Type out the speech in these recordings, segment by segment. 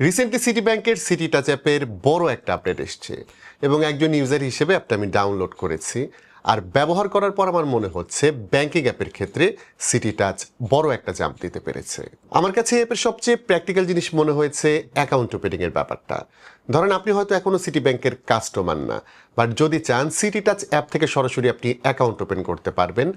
Recently city ব্যাংকের city touch অ্যাপের বড় একটা আপডেট এসছে এবং একজন ইউজার হিসেবে অ্যাপটা আমি ডাউনলোড করেছি। আর ব্যবহার করার পর আমার মনে হচ্ছে ব্যাংকিং অ্যাপের ক্ষেত্রে সিটি টাচ বড় একটা জাম্প দিতে পেরেছে। আমার কাছে এই অ্যাপের সবচেয়ে প্র্যাকটিক্যাল জিনিস মনে হয়েছে অ্যাকাউন্ট ওপেনিং এর ব্যাপারটা। ধরেন আপনি হয়তো এখনো সিটি ব্যাংকের কাস্টমার না, বাট যদি চান সিটি টাচ অ্যাপ থেকে সরাসরি আপনি অ্যাকাউন্ট ওপেন করতে পারবেন,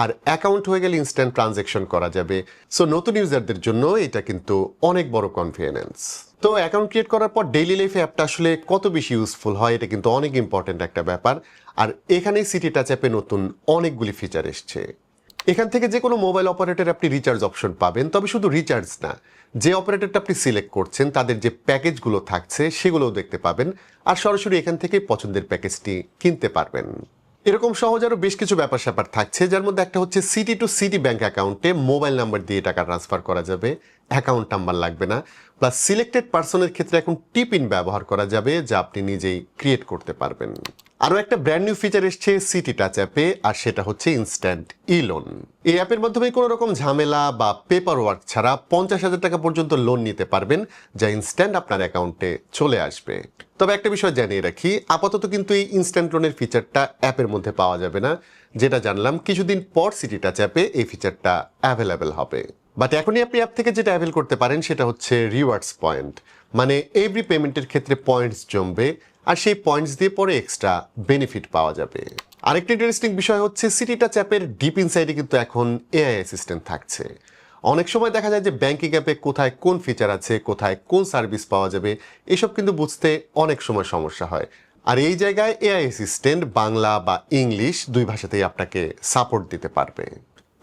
আর অ্যাকাউন্ট হয়ে গেলে ইনস্ট্যান্ট ট্রানজ্যাকশন করা যাবে। সো নতুন ইউজারদের জন্য এটা কিন্তু অনেক বড় কনভিনিয়েন্স। তো অ্যাকাউন্ট ক্রিয়েট করার পর ডেইলি লাইফে অ্যাপটা আসলে কত বেশি ইউজফুল হয় এটা কিন্তু অনেক ইম্পর্টেন্ট একটা ব্যাপার। আর এখানেই সিটি টাচ অ্যাপে নতুন অনেকগুলি ফিচার এসছে। এখান থেকে যে কোনো মোবাইল অপারেটর আপনি রিচার্জ অপশন পাবেন, তবে শুধু রিচার্জ না, যে অপারেটরটা আপনি সিলেক্ট করছেন তাদের যে প্যাকেজগুলো থাকছে সেগুলোও দেখতে পাবেন, আর সরাসরি এখান থেকে পছন্দের প্যাকেজটি কিনতে পারবেন। এরকম সহজ আরও বেশ কিছু ব্যাপার স্যাপার থাকছে, যার মধ্যে একটা হচ্ছে সিটি টু সিটি ব্যাংক অ্যাকাউন্টে মোবাইল নাম্বার দিয়ে টাকা ট্রান্সফার করা যাবে, অ্যাকাউন্ট নাম্বার লাগবে না। প্লাস সিলেক্টেড পার্সনের ক্ষেত্রে এখন টিপিন ব্যবহার করা যাবে, যা আপনি নিজেই ক্রিয়েট করতে পারবেন। আরও একটা ব্র্যান্ড নিউ ফিচার এসছে সিটি টাচ অ্যাপে, আর সেটা হচ্ছে ইনস্ট্যান্ট ই লোন। এই অ্যাপের মাধ্যমে কোনো রকম ঝামেলা বা পেপার ওয়ার্ক ছাড়া 50,000 টাকা পর্যন্ত লোন নিতে পারবেন, যা ইনস্ট্যান্ট আপনার অ্যাকাউন্টে চলে আসবে। তবে একটা বিষয় জানিয়ে রাখি, আপাতত কিন্তু এই ইনস্ট্যান্ট লোনের ফিচারটা অ্যাপের মধ্যে পাওয়া যাবে না। যেটা জানলাম কিছুদিন পর সিটি টাচ অ্যাপে এই ফিচারটা অ্যাভেলেবেল হবে। বাট এখনই আপনি অ্যাপ থেকে যেটা অ্যাভেল করতে পারেন সেটা হচ্ছে রিওয়ার্ডস পয়েন্ট। মানে এভরি পেমেন্টের ক্ষেত্রে পয়েন্টস জমবে, আর সেই পয়েন্টস দিয়ে পরে এক্সট্রা বেনিফিট পাওয়া যাবে। আরেকটা ইন্টারেস্টিং বিষয় হচ্ছে সিটি টাচ অ্যাপের ডিপ ইনসাইডে কিন্তু এখন এআই অ্যাসিস্ট্যান্ট থাকছে। অনেক সময় দেখা যায় যে ব্যাংকিং অ্যাপে কোথায় কোন ফিচার আছে, কোথায় কোন সার্ভিস পাওয়া যাবে, এসব কিন্তু বুঝতে অনেক সময় সমস্যা হয়। আর এই জায়গায় এআই অ্যাসিস্ট্যান্ট বাংলা বা ইংলিশ দুই ভাষাতেই আপনাকে সাপোর্ট দিতে পারবে।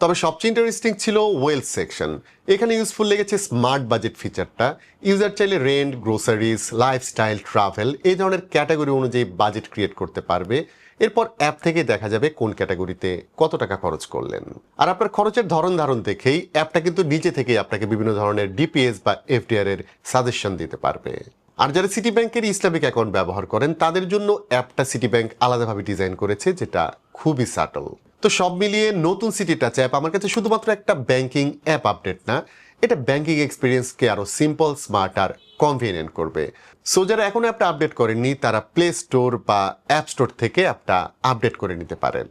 তবে সবচেয়ে ইন্টারেস্টিং ছিল ওয়েলথ সেকশন। এখানে ইউজফুল লেগেছে স্মার্ট বাজেট ফিচারটা। ইউজার চাইলে রেন্ট, গ্রোসারিজ, লাইফস্টাইল, ট্রাভেল এই ধরনের ক্যাটাগরি অনুযায়ী বাজেট ক্রিয়েট করতে পারবে। এরপর অ্যাপ থেকে দেখা যাবে কোন ক্যাটাগরিতে কত টাকা খরচ করলেন, আর আপনার খরচের ধরন দেখেই অ্যাপটা কিন্তু নিজে থেকেই আপনাকে বিভিন্ন ধরনের ডিপিএস বা এফডিআর এর সাজেশন দিতে পারবে। আর যারা সিটি ব্যাংকের ইসলামিক অ্যাকাউন্ট ব্যবহার করেন তাদের জন্য অ্যাপটা সিটি ব্যাংক আলাদাভাবে ডিজাইন করেছে, যেটা খুবই সাটল। তো সব মিলিয়ে নতুন সিটি টাচ অ্যাপ আমার কাছে শুধুমাত্র একটা ব্যাংকিং অ্যাপ আপডেট না, এটা ব্যাংকিং এক্সপিরিয়েন্সকে আরো সিম্পল, স্মার্ট আর কনভিনিয়েন্ট করবে। সো যারা এখনো অ্যাপটা আপডেট করেননি তারা প্লে স্টোর বা অ্যাপ স্টোর থেকে অ্যাপটা আপডেট করে নিতে পারেন।